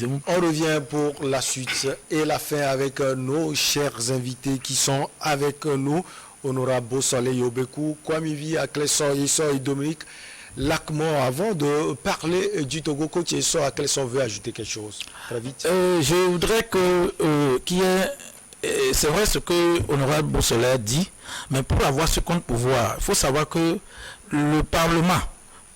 précisément. On revient pour la suite et la fin avec nos chers invités qui sont avec nous. Honorable Beausoleil Yobekou, Kwamivi, Akleson, Yesso et Dominique Lacmont. Avant de parler du Togo, coach Yesso, Akleson veut ajouter quelque chose. Très vite. Je voudrais qu'il y ait... C'est vrai ce que Honorable Beausoleil dit, mais pour avoir ce compte pouvoir, il faut savoir que le Parlement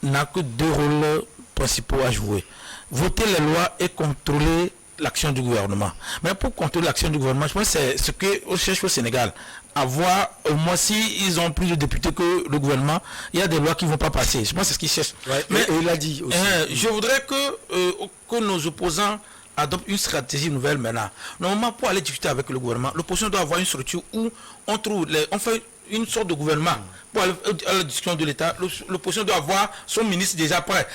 n'a que deux rôles principaux à jouer. Voter les lois et contrôler l'action du gouvernement. Mais pour contrôler l'action du gouvernement, je pense que c'est ce qu'on cherche au Sénégal. Avoir, au moins, s'ils ont plus de députés que le gouvernement, il y a des lois qui ne vont pas passer. Je pense que c'est ce qu'ils cherchent. Ouais, mais il a dit aussi. Je voudrais que nos opposants adoptent une stratégie nouvelle maintenant. Normalement, pour aller discuter avec le gouvernement, l'opposition doit avoir une structure où on fait une sorte de gouvernement. Pour aller à la discussion de l'État, l'opposition doit avoir son ministre déjà prêt.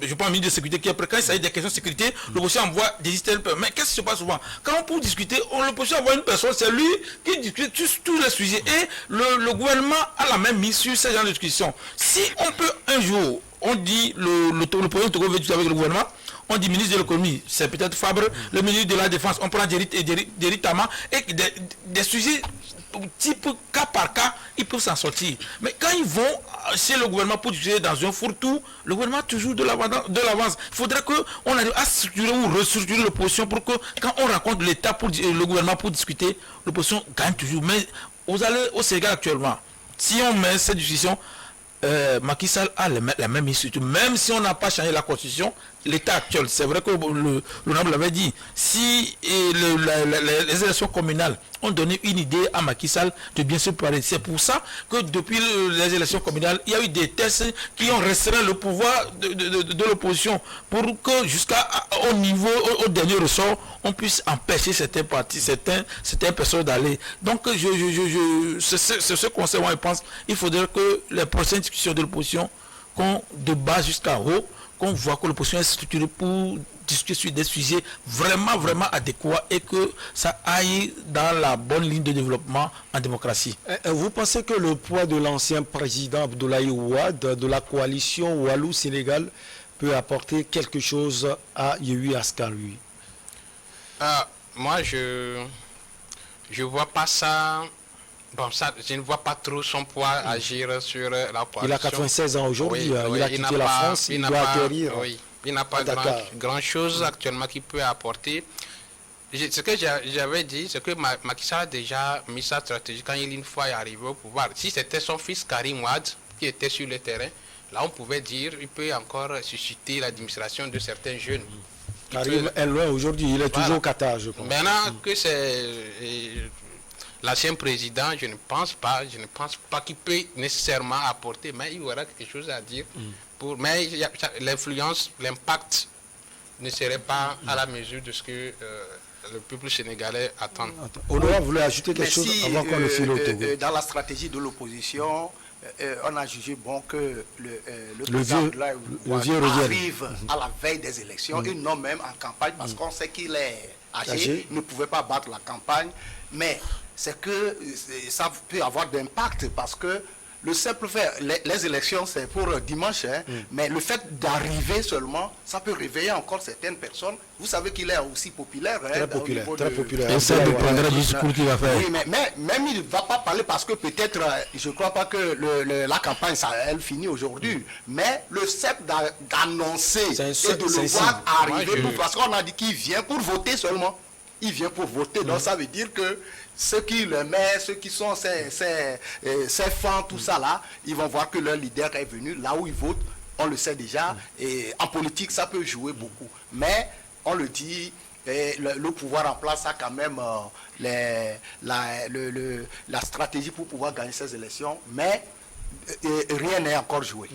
Je prends un ministre de sécurité qui est prêt. Quand il s'agit des questions de sécurité, l'opposition envoie des listes. Mais qu'est-ce qui se passe souvent? Quand pour discuter, l'opposition envoie une personne, c'est lui qui discute tous les sujets. Et le gouvernement a la même mise sur ce genre de discussion. Si on peut un jour, on dit le président Togo veut discuter avec le gouvernement, on dit ministre de l'économie, c'est peut-être Fabre, le ministre de la Défense, on prend Derry Tama, et des sujets type cas par cas, ils peuvent s'en sortir. Mais quand ils vont chez le gouvernement pour discuter dans un fourre-tout, le gouvernement a toujours de l'avance. Il faudrait qu'on arrive à structurer ou restructurer l'opposition pour que quand on rencontre l'État pour le gouvernement pour discuter, l'opposition gagne toujours. Mais vous allez au Sénégal actuellement, si on met cette discussion, Macky Sall a la même issue. Même si on n'a pas changé la constitution, l'état actuel, c'est vrai que l'honorable l'avait dit, si les élections communales ont donné une idée à Macky Sall de bien se préparer. C'est pour ça que depuis les élections communales, il y a eu des tests qui ont restreint le pouvoir de l'opposition pour que jusqu'au niveau, au dernier ressort, on puisse empêcher certains partis, certaines personnes d'aller. Donc, c'est ce conseil, moi, je pense, il faudrait que les prochaines discussions de l'opposition, qu'on de bas jusqu'à haut, qu'on voit que l'opposition est structurée pour discuter sur des sujets vraiment adéquats et que ça aille dans la bonne ligne de développement en démocratie. Vous pensez que le poids de l'ancien président Abdoulaye Wade de la coalition Walou-Sénégal peut apporter quelque chose à Yewwi Askan Wi? Moi, je vois pas ça. Bon, ça, je ne vois pas trop son poids agir sur la coalition. Il a 96 ans aujourd'hui, oui, il a quitté la France, il doit atterrir. Oui, il n'a pas grand chose actuellement qui peut apporter. Ce que j'avais dit, c'est que Macky Sall a déjà mis sa stratégie quand il une fois est arrivé au pouvoir. Si c'était son fils Karim Wade qui était sur le terrain, là on pouvait dire qu'il peut encore susciter l'administration de certains jeunes. Karim est loin aujourd'hui, il est toujours au Qatar, je pense. Maintenant que c'est l'ancien président, je ne pense pas qu'il peut nécessairement apporter, mais il y aura quelque chose à dire. Mais l'influence, l'impact ne serait pas à la mesure de ce que le peuple sénégalais attend. Honorable, vous voulez ajouter quelque chose avant qu'on le file au Togo? Dans la stratégie de l'opposition, on a jugé bon que le président arrive à la veille des élections, et non même en campagne, parce qu'on sait qu'il est âgé, ne pouvait pas battre la campagne, mais c'est que ça peut avoir d'impact parce que le simple fait, les élections c'est pour dimanche, mais le fait d'arriver seulement, ça peut réveiller encore certaines personnes. Vous savez qu'il est aussi populaire. Très populaire, très populaire. Et ça dépendra du discours qu'il va faire. Oui, mais même il ne va pas parler parce que peut-être, je ne crois pas que la campagne, elle finit aujourd'hui. Mais le simple d'annoncer et de le voir arriver, parce qu'on a dit qu'il vient pour voter seulement. Il vient pour voter, donc ça veut dire que ceux qui le mettent, ceux qui sont ses fans, tout ça là, ils vont voir que leur leader est venu là où ils votent, on le sait déjà, et en politique ça peut jouer beaucoup. Mais on le dit, le pouvoir en place a quand même la stratégie pour pouvoir gagner ces élections, mais rien n'est encore joué.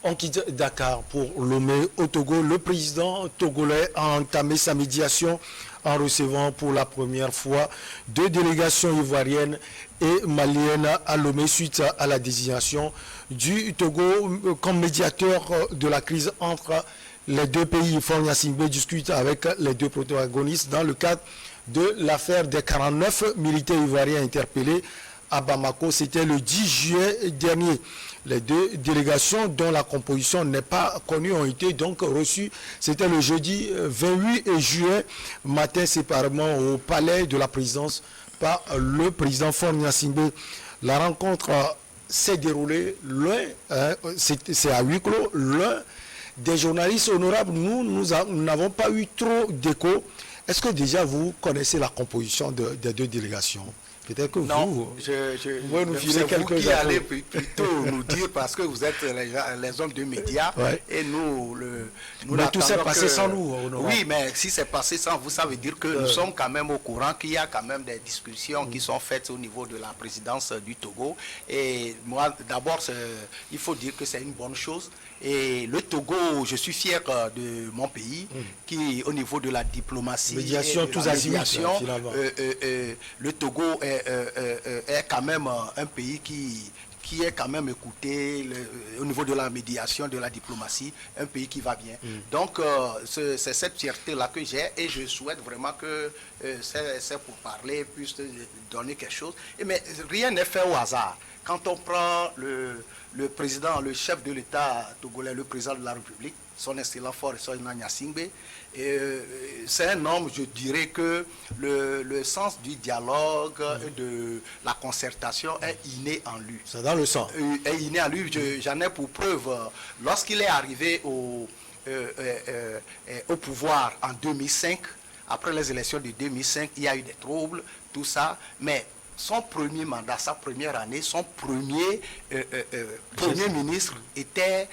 On quitte Dakar pour Lomé au Togo. Le président togolais a entamé sa médiation en recevant pour la première fois 2 délégations ivoiriennes et maliennes à Lomé suite à la désignation du Togo comme médiateur de la crise entre les deux pays. Faure Gnassingbé discute avec les 2 protagonistes dans le cadre de l'affaire des 49 militaires ivoiriens interpellés à Bamako. C'était le 10 juillet dernier. Les 2 délégations dont la composition n'est pas connue ont été donc reçues. C'était le jeudi 28 juin, matin séparément au palais de la présidence par le président Faure Gnassingbé. La rencontre s'est déroulée c'est à huis clos. L'un des journalistes honorables, nous n'avons pas eu trop d'écho. Est-ce que déjà vous connaissez la composition des 2 délégations? Peut-être que vous pouvez nous filer quelques qui allez plutôt nous dire, parce que vous êtes les hommes de médias, et nous mais tout s'est passé sans nous. Oui, mais si c'est passé sans vous, ça veut dire que nous sommes quand même au courant qu'il y a quand même des discussions qui sont faites au niveau de la présidence du Togo. Et moi, d'abord, il faut dire que c'est une bonne chose. Et le Togo, je suis fier de mon pays, qui au niveau de la diplomatie, médiation, tous azimuts, le Togo est quand même un pays qui est quand même écouté au niveau de la médiation, de la diplomatie, un pays qui va bien. Donc, c'est cette fierté-là que j'ai, et je souhaite vraiment que c'est pour parler puisse donner quelque chose. Mais rien n'est fait au hasard. Quand on prend le président, le chef de l'État togolais, le président de la République, son excellent Faure Gnassingbé, c'est un homme, je dirais que le sens du dialogue et de la concertation est inné en lui. C'est dans le sang. Est inné en lui. J'en ai pour preuve, lorsqu'il est arrivé au pouvoir en 2005, après les élections de 2005, il y a eu des troubles, tout ça, mais son premier mandat, sa première année, son premier ministre était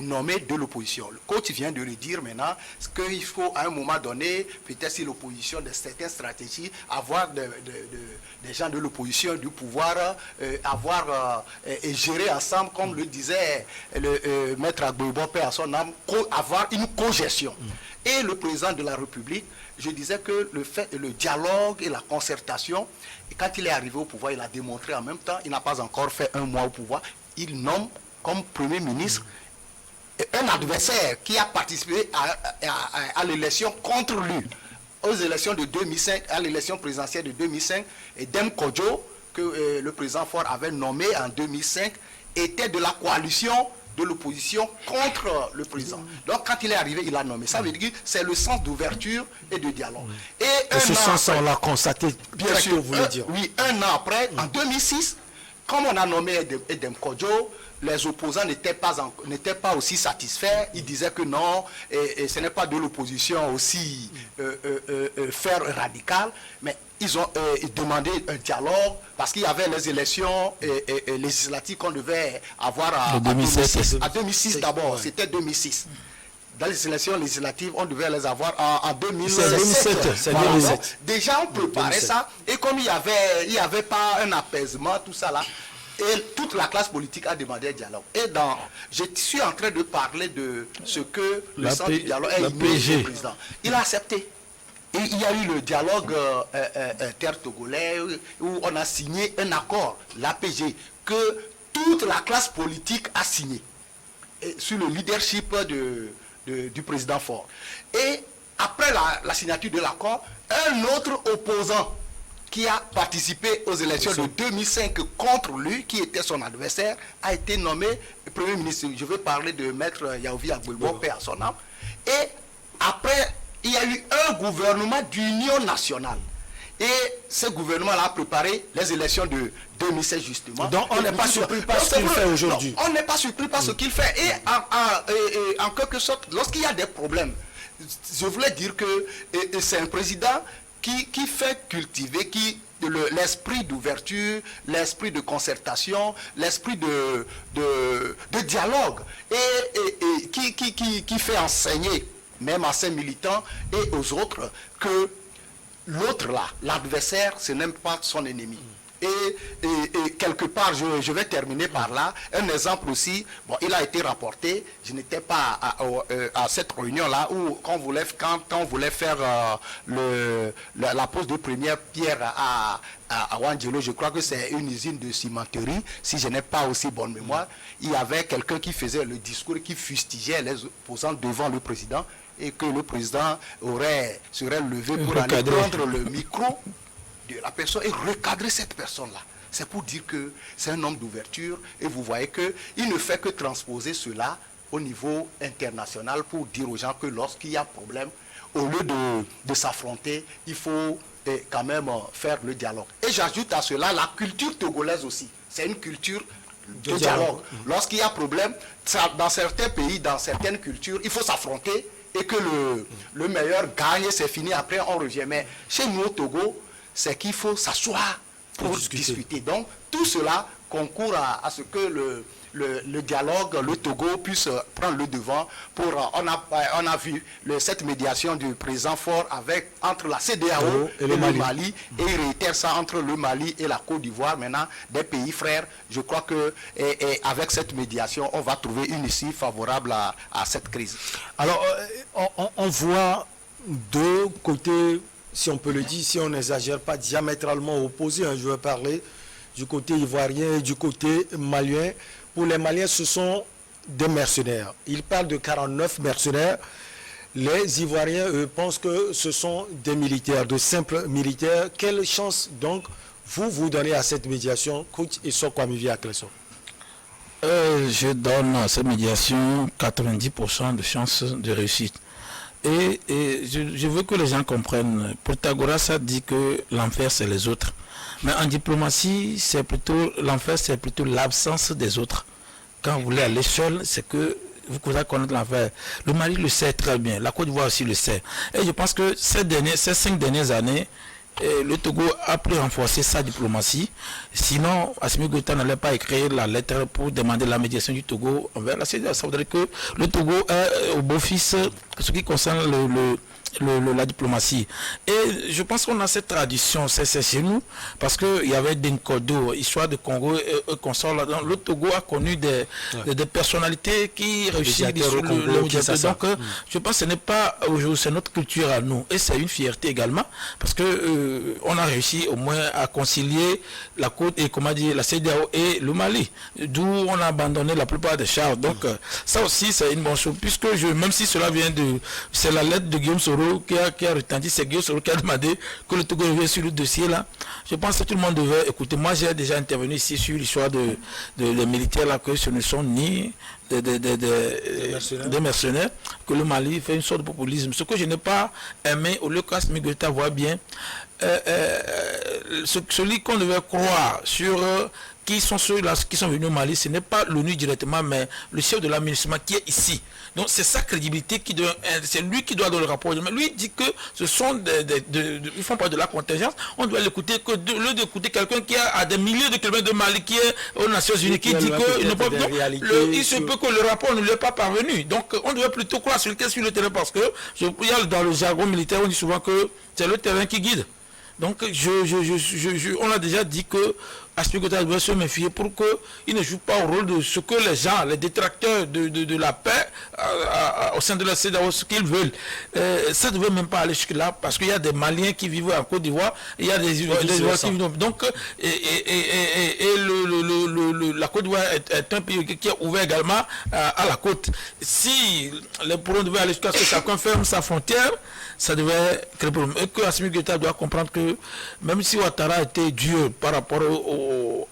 nommé de l'opposition. Le coach vient de le dire maintenant, qu'il faut à un moment donné, peut-être si l'opposition de certaines stratégies, avoir des gens de l'opposition, du pouvoir, et gérer ensemble, comme le disait le maître Agbobo, paix à son âme, avoir une cogestion. Et le président de la République, je disais que le dialogue et la concertation, et quand il est arrivé au pouvoir, il a démontré en même temps, il n'a pas encore fait 1 mois au pouvoir, il nomme comme Premier ministre un adversaire qui a participé à l'élection contre lui, aux élections de 2005, à l'élection présidentielle de 2005, et Dem Kodjo, que le président Faure avait nommé en 2005, était de la coalition de l'opposition contre le président. Donc quand il est arrivé, il a nommé. Ça veut dire que c'est le sens d'ouverture et de dialogue. Et ce sens, on l'a constaté, bien sûr, vous voulez dire. Oui, 1 an après, en 2006, comme on a nommé Dem Kodjo, les opposants n'étaient pas aussi satisfaits. Ils disaient que non, et ce n'est pas de l'opposition aussi faire radical, mais ils ont demandé un dialogue parce qu'il y avait les élections législatives qu'on devait avoir en 2006. À 2006 d'abord, c'était 2006. Dans les élections législatives, on devait les avoir en 2007. Voilà. Déjà, on préparait ça. Et comme il y avait pas un apaisement, tout ça là, et toute la classe politique a demandé un dialogue. Et je suis en train de parler de ce que le centre du dialogue est inné au président. Il a accepté. Et il y a eu le dialogue inter-togolais où on a signé un accord, l'APG, que toute la classe politique a signé sur le leadership du président Faure. Et après la signature de l'accord, un autre opposant qui a participé aux élections de 2005 contre lui, qui était son adversaire, a été nommé Premier ministre. Je veux parler de Maître Yaovi Agbobo, paix à son âme. Et après, il y a eu un gouvernement d'union nationale. Et ce gouvernement-là a préparé les élections de 2016 justement. Donc on n'est pas surpris par ce qu'il fait aujourd'hui. On n'est pas surpris par ce qu'il fait. Et en quelque sorte, lorsqu'il y a des problèmes, je voulais dire que c'est un président qui fait cultiver l'esprit d'ouverture, l'esprit de concertation, l'esprit de dialogue, et qui fait enseigner, même à ses militants et aux autres, que l'autre là, l'adversaire, ce n'est pas son ennemi. Et quelque part, je vais terminer par là. Un exemple aussi, bon, il a été rapporté, je n'étais pas à cette réunion-là, où quand on voulait faire la pose de première pierre à Wangelo, je crois que c'est une usine de cimenterie, si je n'ai pas aussi bonne mémoire, il y avait quelqu'un qui faisait le discours, qui fustigeait les opposants devant le président, et que le président serait levé pour aller prendre le micro de la personne et recadrer cette personne-là. C'est pour dire que c'est un homme d'ouverture et vous voyez qu'il ne fait que transposer cela au niveau international pour dire aux gens que lorsqu'il y a problème, au lieu de s'affronter, il faut quand même faire le dialogue. Et j'ajoute à cela la culture togolaise aussi. C'est une culture de dialogue. Lorsqu'il y a problème, dans certains pays, dans certaines cultures, il faut s'affronter et que le meilleur gagne, c'est fini, après on revient. Mais chez nous au Togo, c'est qu'il faut s'asseoir pour discuter. Donc tout cela concourt à ce que le dialogue, le Togo puisse prendre le devant. On a vu cette médiation du président Faure entre la CEDEAO et le Mali, et il réitère ça entre le Mali et la Côte d'Ivoire, maintenant des pays frères. Je crois que avec cette médiation, on va trouver une issue favorable à cette crise. Alors, on voit deux côtés, si on peut le dire, si on n'exagère pas, diamétralement opposés. Je vais parler du côté ivoirien et du côté malien. Pour les Maliens, ce sont des mercenaires. Ils parlent de 49 mercenaires. Les Ivoiriens, eux, pensent que ce sont des militaires, de simples militaires. Quelle chance, donc, vous donnez à cette médiation, coach et Sokwamivia Clesson? Je donne à cette médiation 90% de chances de réussite. Et je veux que les gens comprennent. Protagoras a dit que l'enfer, c'est les autres. Mais en diplomatie, l'enfer, c'est plutôt l'absence des autres. Quand vous voulez aller seul, c'est que vous pouvez connaître l'enfer. Le Mali le sait très bien, la Côte d'Ivoire aussi le sait. Et je pense que ces 5 dernières années, le Togo a pu renforcer sa diplomatie. Sinon, Assimi Goïta n'allait pas écrire la lettre pour demander la médiation du Togo envers la CEDEAO. Ça voudrait que le Togo est au beau-fils ce qui concerne la diplomatie. Et je pense qu'on a cette tradition, c'est chez nous, parce qu'il y avait Denkodo, histoire de Congo et consorts là-dedans. Le Togo a connu des personnalités qui réussissent sur le médiateur. Donc, je pense que ce n'est pas aujourd'hui, c'est notre culture à nous. Et c'est une fierté également, parce que on a réussi au moins à concilier la côte et la CEDEAO et le Mali, d'où on a abandonné la plupart des chars. Donc, ça aussi, c'est une bonne chose, puisque même si cela vient c'est la lettre de Guillaume Soro qui a retenti, c'est Guillaume Soro qui a demandé que le Togo revienne sur le dossier là. Je pense que tout le monde devait écouter. Moi, j'ai déjà intervenu ici sur l'histoire des militaires là, que ce ne sont ni des mercenaires, que le Mali fait une sorte de populisme. Ce que je n'ai pas aimé, au lieu qu'Assimi Goïta voit bien, celui qu'on devait croire sur qui sont ceux-là qui sont venus au Mali, ce n'est pas l'ONU directement, mais le chef de l'administration qui est ici. Donc c'est sa crédibilité c'est lui qui doit donner le rapport. Mais lui dit que ce sont ils font pas de la contingence. On doit l'écouter que lieu d'écouter quelqu'un qui est à des milliers de kilomètres de Mali, qui est aux Nations Unies, qui dit que il se peut que le rapport ne lui est pas parvenu. Donc on devait plutôt croire sur le terrain, parce que dans le jargon militaire, on dit souvent que c'est le terrain qui guide. Donc, on a déjà dit que Assimi Goïta doit se méfier pour qu'il ne joue pas au rôle de ce que les gens, les détracteurs de la paix au sein de la CEDEAO, ce qu'ils veulent. Ça ne devait même pas aller jusque-là, parce qu'il y a des Maliens qui vivent en Côte d'Ivoire, il y a des Ivoiriens qui vivent. Donc, la Côte d'Ivoire est un pays qui est ouvert également à la côte. Si les pourrons devaient aller jusqu'à ce que chacun ferme sa frontière, ça devait créer problème. Et que Assimi Goïta doit comprendre que même si Ouattara était Dieu par rapport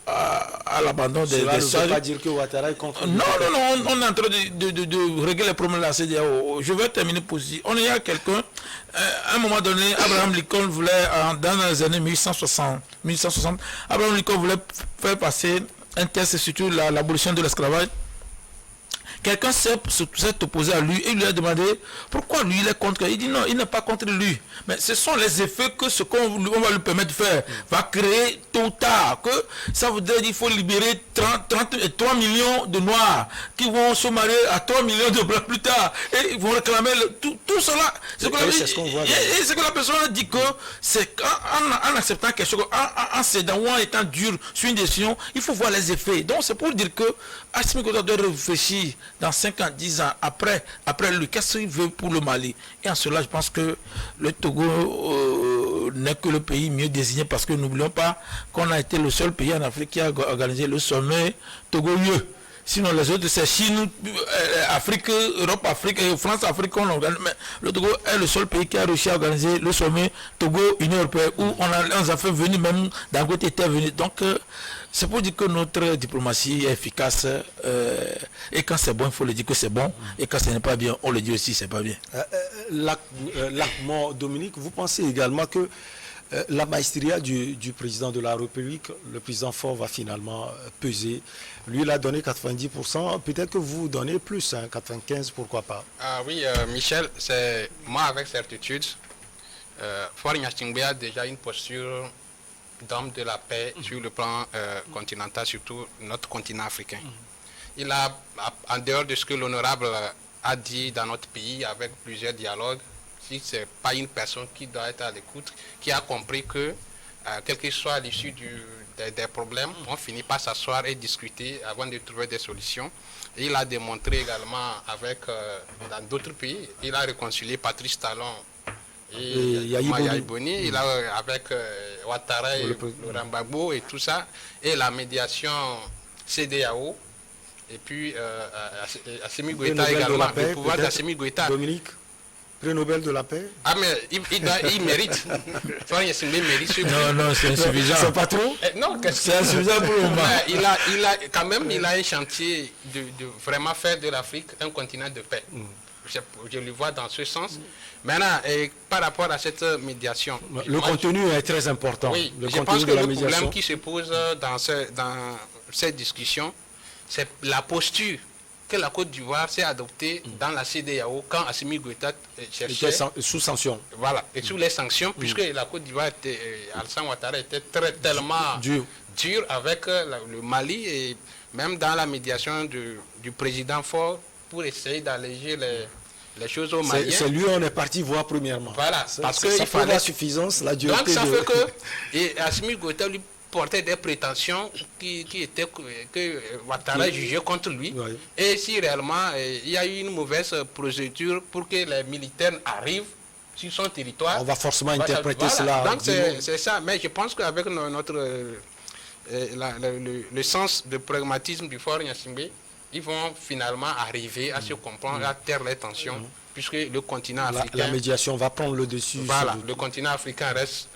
à l'abandon des sages. Ça ne veut pas dire que Ouattara est contre. Non, on est en train de régler les problèmes de la CEDEAO. Je vais terminer pour ici. On est à quelqu'un, à un moment donné, Abraham Lincoln voulait, dans les années 1860, Abraham Lincoln voulait faire passer un test sur l'abolition de l'esclavage. Quelqu'un s'est opposé à lui et lui a demandé pourquoi lui il est contre. Il dit non, il n'est pas contre lui. Mais ce sont les effets que ce qu'on va lui permettre de faire va créer tôt ou tard. Que ça voudrait dire qu'il faut libérer 3 millions de Noirs qui vont se marier à 3 millions de Blancs plus tard. Et ils vont réclamer tout cela. C'est ce qu'on voit. Et ce que la personne a dit que c'est en acceptant quelque chose, en cédant ou en étant dur sur une décision, il faut voir les effets. Donc c'est pour dire que Assimi Goïta doit réfléchir dans 5 ans, 10 ans, après lui, qu'est-ce qu'il veut pour le Mali. Et en cela, je pense que le Togo n'est que le pays mieux désigné, parce que n'oublions pas qu'on a été le seul pays en Afrique qui a organisé le sommet Togo-UE. Sinon, les autres, c'est Chine, Afrique, Europe, Afrique, France, Afrique, on organise. Mais le Togo est le seul pays qui a réussi à organiser le sommet Togo-Union européenne, où on a fait venir, même Dangote était venu. Donc, c'est pour dire que notre diplomatie est efficace. Et quand c'est bon, il faut le dire que c'est bon. Et quand ce n'est pas bien, on le dit aussi, c'est pas bien. Lacmo, Dominique, vous pensez également que la maestria du président de la République, le président Faure, va finalement peser. Lui, il a donné 90%. Peut-être que vous donnez plus, 95%, pourquoi pas. Oui, Michel, c'est moi avec certitude. Faure Gnassingbé a déjà une posture d'homme de la paix sur le plan continental, surtout notre continent africain. Il a, en dehors de ce que l'honorable a dit dans notre pays, avec plusieurs dialogues, si ce n'est pas une personne qui doit être à l'écoute, qui a compris que, quelle que soit l'issue des problèmes, on finit par s'asseoir et discuter avant de trouver des solutions. Et il a démontré également avec, dans d'autres pays, il a réconcilié Patrice Talon et Yahya Boni, il a avec Ouattara et Laurent Gbagbo et tout ça, et la médiation CEDEAO, et puis Assimi Goïta également, le pouvoir d'Assimi Goïta. Dominique, prix Nobel de la paix. Ah mais il mérite. Non, c'est insuffisant. C'est pas trop? Non, c'est insuffisant pour le moment. Il a un chantier de vraiment faire de l'Afrique un continent de paix. Je le vois dans ce sens. Maintenant, par rapport à cette médiation... Le contenu est très important. Oui, je pense que le problème qui se pose dans cette discussion, c'est la posture que la Côte d'Ivoire s'est adoptée dans la CEDEAO quand Assimi Goïta cherchait... sous sanction. Voilà, et sous les sanctions, puisque la Côte d'Ivoire, Alassane Ouattara était tellement dur avec le Mali, et même dans la médiation du président Faure, pour essayer d'alléger les choses au Mali. C'est lui on est parti voir premièrement. Voilà, parce que il fallait la suffisance, la dureté. Donc ça fait que Assimi Goïta lui portait des prétentions que Ouattara jugeait contre lui. Oui. Et si réellement il y a eu une mauvaise procédure pour que les militaires arrivent sur son territoire, on va forcément interpréter cela. Donc c'est ça. Mais je pense qu'avec le sens de pragmatisme du Faure Gnassingbé, ils vont finalement arriver à se comprendre, à taire les tensions, puisque le continent africain... La médiation va prendre le dessus. Voilà, le continent africain reste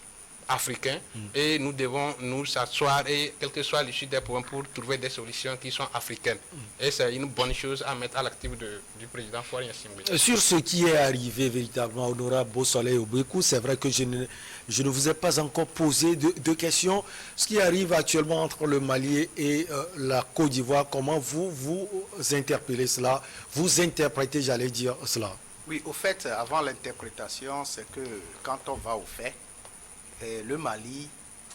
africain et nous devons nous asseoir et quelle que soit l'issue des problèmes pour trouver des solutions qui sont africaines. Et c'est une bonne chose à mettre à l'actif du président Faure Gnassingbé. Sur ce qui est arrivé véritablement, honorable Beausoleil Obekou, c'est vrai que je ne vous ai pas encore posé de questions. Ce qui arrive actuellement entre le Mali et la Côte d'Ivoire, comment vous interpellez cela? Vous interprétez, j'allais dire, cela? Oui, au fait, avant l'interprétation, c'est que quand on va au fait, le Mali,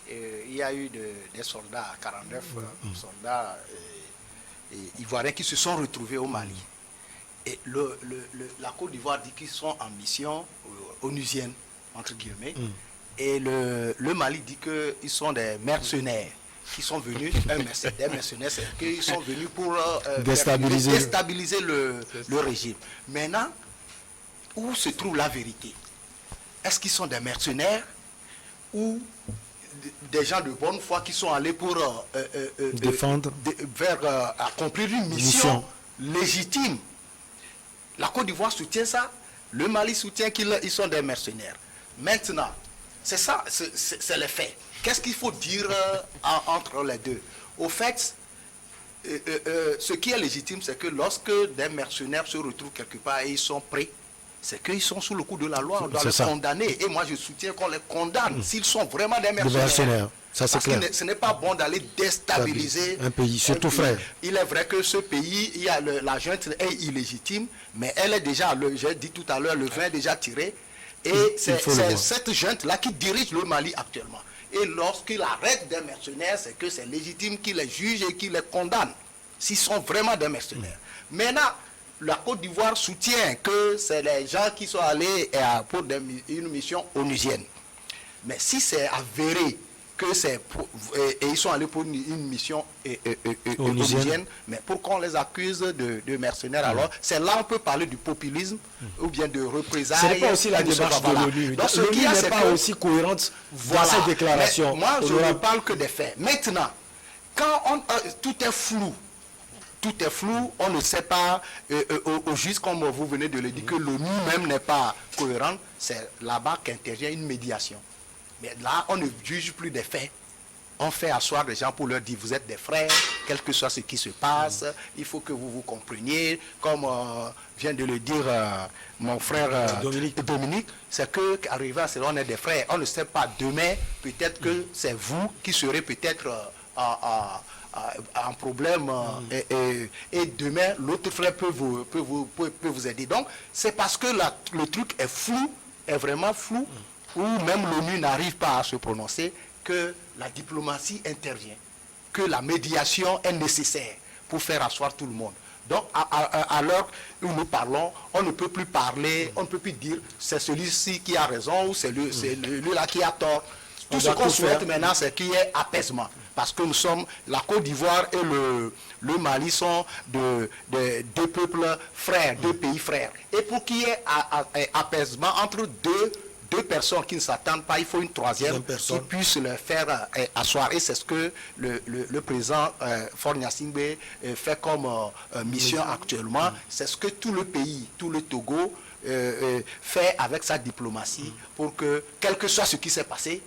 il y a eu des soldats, 49 soldats ivoiriens qui se sont retrouvés au Mali. Et la Côte d'Ivoire dit qu'ils sont en mission onusienne, entre guillemets. Et le Mali dit qu'ils sont des mercenaires qui sont venus, des mercenaires, c'est qu'ils sont venus pour déstabiliser le régime. Maintenant, où se trouve la vérité? Est-ce qu'ils sont des mercenaires ou des gens de bonne foi qui sont allés pour défendre, accomplir une mission légitime? La Côte d'Ivoire soutient ça, le Mali soutient qu'ils sont des mercenaires. Maintenant, c'est ça, c'est les faits. Qu'est-ce qu'il faut dire entre les deux? Au fait, ce qui est légitime, c'est que lorsque des mercenaires se retrouvent quelque part et ils sont prêts, c'est qu'ils sont sous le coup de la loi, on doit les condamner. Et moi, je soutiens qu'on les condamne s'ils sont vraiment des mercenaires. Ça, c'est clair. Que ce n'est pas bon d'aller déstabiliser un pays, surtout frère. Il est vrai que ce pays, la junte est illégitime, mais elle est déjà, j'ai dit tout à l'heure, le vin est déjà tiré. Et c'est cette junte-là qui dirige le Mali actuellement. Et lorsqu'il arrête des mercenaires, c'est que c'est légitime qu'il les juge et qu'il les condamne, s'ils sont vraiment des mercenaires. Maintenant, la Côte d'Ivoire soutient que c'est les gens qui sont allés pour une mission onusienne. Mais si c'est avéré que c'est et ils sont allés pour une mission onusienne, mais pour qu'on les accuse de mercenaires, alors c'est là on peut parler du populisme ou bien de représailles. Ce n'est pas aussi la démarche de l'ONU. L'ONU n'est pas aussi cohérente dans cette déclaration. Mais moi, je ne parle que des faits. Maintenant, quand tout est flou, tout est flou, on ne sait pas, au juste comme vous venez de le dire, que l'ONU même n'est pas cohérente, c'est là-bas qu'intervient une médiation. Mais là, on ne juge plus des faits. On fait asseoir des gens pour leur dire, vous êtes des frères, quel que soit ce qui se passe, il faut que vous vous compreniez, comme vient de le dire mon frère Dominique, c'est qu'arrivé à cela, on est des frères. On ne sait pas, demain, peut-être que c'est vous qui serez peut-être en problème et demain, l'autre frère peut vous aider. Donc, c'est parce que le truc est flou, est vraiment flou, ou même l'ONU n'arrive pas à se prononcer, que la diplomatie intervient, que la médiation est nécessaire pour faire asseoir tout le monde. Donc, à l'heure où nous parlons, on ne peut plus parler, on ne peut plus dire c'est celui-ci qui a raison ou c'est lui-là qui a tort. Tout ce qu'on souhaite maintenant, c'est qu'il y ait apaisement. Parce que nous sommes, la Côte d'Ivoire et le Mali sont deux peuples frères, deux pays frères. Et pour qu'il y ait apaisement entre deux personnes qui ne s'attendent pas, il faut une troisième qui puisse le faire asseoir. Et c'est ce que le président Faure Gnassingbé fait comme mission actuellement. C'est ce que tout le pays, tout le Togo fait avec sa diplomatie pour que, quel que soit ce qui s'est passé,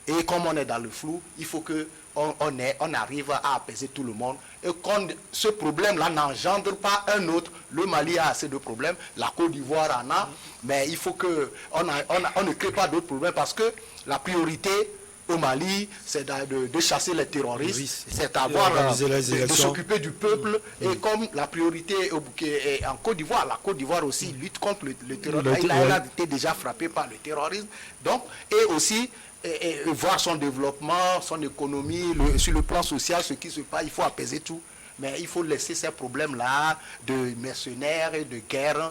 et comme on est dans le flou, il faut qu'on arrive à apaiser tout le monde. Et quand ce problème-là n'engendre pas un autre, le Mali a assez de problèmes, la Côte d'Ivoire en a, mais il faut qu'on ne crée pas d'autres problèmes parce que la priorité au Mali, c'est de chasser les terroristes, c'est de s'occuper du peuple. Et comme la priorité est en Côte d'Ivoire, la Côte d'Ivoire aussi lutte contre le terrorisme. Elle a été déjà frappée par le terrorisme. Donc, et aussi, et voir son développement, son économie, sur le plan social, ce qui se passe, il faut apaiser tout. Mais il faut laisser ces problèmes-là de mercenaires et de guerre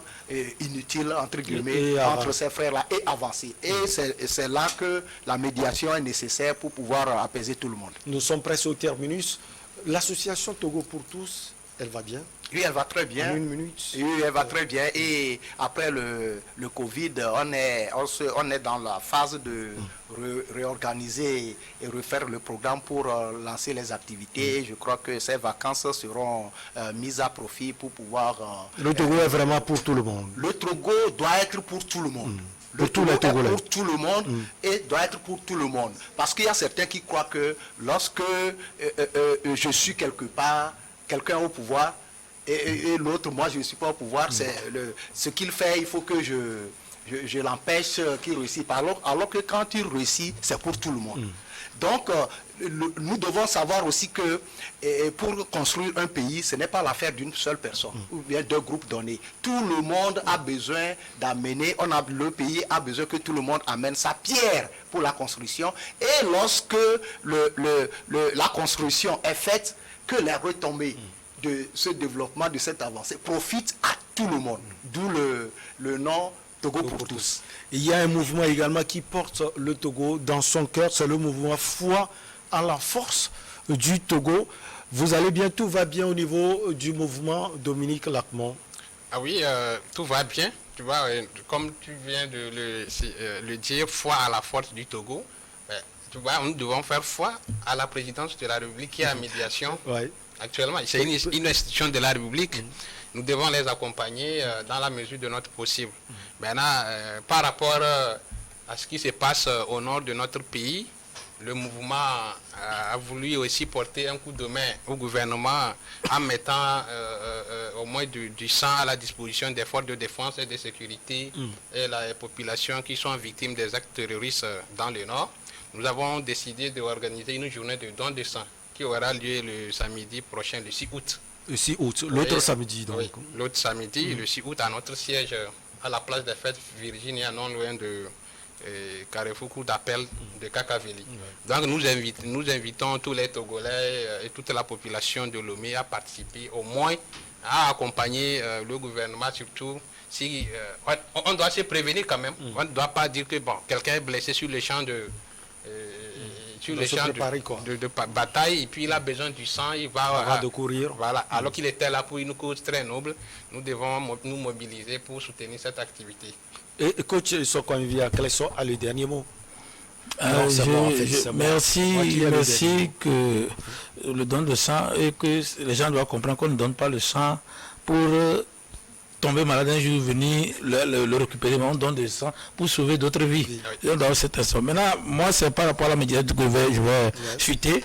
inutiles, entre guillemets, entre ces frères-là et avancer. Et c'est là que la médiation est nécessaire pour pouvoir apaiser tout le monde. Nous sommes presque au terminus. L'association Togo pour tous, elle va bien? Oui, elle va très bien. En une minute. Oui, elle va très bien. Et après le Covid, on est dans la phase de réorganiser et refaire le programme pour lancer les activités. Je crois que ces vacances seront mises à profit pour pouvoir... le Togo est vraiment pour tout le monde. Le Togo doit être pour tout le monde. Pour tous les Togolais. Pour tout le monde et doit être pour tout le monde. Parce qu'il y a certains qui croient que lorsque je suis quelque part, quelqu'un au pouvoir, et l'autre, moi je ne suis pas au pouvoir, c'est ce qu'il fait, il faut que je l'empêche qu'il réussisse. Alors que quand il réussit, c'est pour tout le monde. Donc, nous devons savoir aussi que pour construire un pays, ce n'est pas l'affaire d'une seule personne ou bien d'un groupe donné. Tout le monde a besoin d'amener, le pays a besoin que tout le monde amène sa pierre pour la construction. Et lorsque la construction est faite, que les retombées de ce développement, de cette avancée, profitent à tout le monde. D'où le nom Togo pour tous. Il y a un mouvement également qui porte le Togo dans son cœur, c'est le mouvement Foi à la force du Togo. Vous allez bien, tout va bien au niveau du mouvement, Dominique Lacmon? Ah oui, tout va bien. Tu vois, comme tu viens de le dire, foi à la force du Togo. Tu vois, nous devons faire foi à la présidence de la République qui est en médiation. Ouais. Actuellement, c'est une institution de la République. Nous devons les accompagner dans la mesure de notre possible. Maintenant, par rapport à ce qui se passe au nord de notre pays, le mouvement a voulu aussi porter un coup de main au gouvernement en mettant au moins du sang à la disposition des forces de défense et de sécurité et les populations qui sont victimes des actes terroristes dans le nord. Nous avons décidé d'organiser une journée de don de sang qui aura lieu le samedi prochain, le 6 août. Le 6 août, l'autre samedi donc. Oui, l'autre samedi, le 6 août, à notre siège à la place des fêtes Virginia, non loin de Carrefour Cour d'appel de Kakaveli. Donc nous invitons tous les Togolais et toute la population de Lomé à participer, au moins à accompagner le gouvernement, surtout si on doit se prévenir quand même. On ne doit pas dire que bon, quelqu'un est blessé sur le champ de bataille et puis il a besoin du sang, il va de courir. Voilà, alors qu'il était là pour une cause très noble, nous devons nous mobiliser pour soutenir cette activité. Et coach Sokonvia, quels sont les derniers mots? Merci que le don de sang et que les gens doivent comprendre qu'on ne donne pas le sang pour tomber malade un jour, venir le récupérer, mais on donne du sang pour sauver d'autres vies. Maintenant, moi, c'est par rapport à la médiatique que je vais chuter.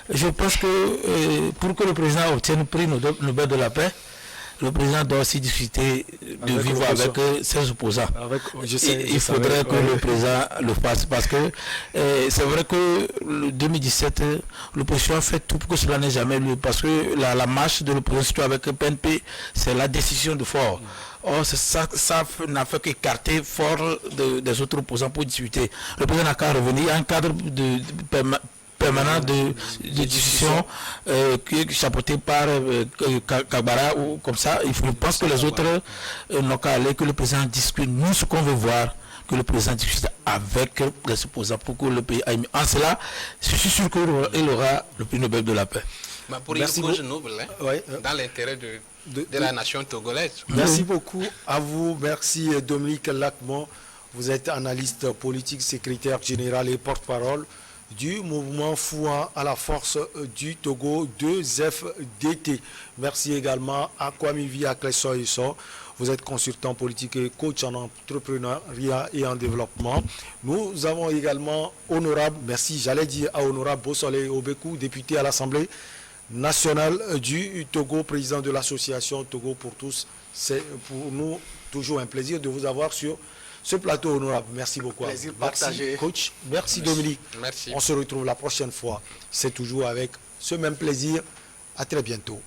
Je pense que pour que le président obtienne le prix Nobel de la paix, le président doit aussi discuter de vivre avec ses opposants. Il faudrait que le président le fasse parce que c'est vrai que le 2017, l'opposition a fait tout pour que cela n'ait jamais lieu parce que la marche de l'opposition avec le PNP, c'est la décision de Fort. Or, ça n'a fait qu'écarter Fort des autres opposants pour discuter. Le président n'a qu'à revenir. Il y a un cadre permanent de discussion qui est chapeauté par Kabara ou comme ça. Je pense que les autres n'ont qu'à aller, que le président discute. Nous, ce qu'on veut voir, que le président discute avec les opposants pour que le pays aille mieux. En cela, je suis sûr qu'il aura le prix Nobel de la paix. Pour une cause noble, dans l'intérêt de la nation togolaise. Merci beaucoup à vous. Merci Dominique Lacmon. Vous êtes analyste politique, secrétaire général et porte-parole du mouvement Fouan à la force du Togo 2FDT. Merci également à Kwame Via Klesoyson. Vous êtes consultant politique et coach en entrepreneuriat et en développement. Nous avons également honorable, à honorable Bosolé Obekou, député à l'Assemblée nationale du Togo, président de l'association Togo pour tous. C'est pour nous toujours un plaisir de vous avoir sur ce plateau honorable. Merci beaucoup. Plaisir partagé. Coach. Merci Dominique. Merci. On se retrouve la prochaine fois. C'est toujours avec ce même plaisir. À très bientôt.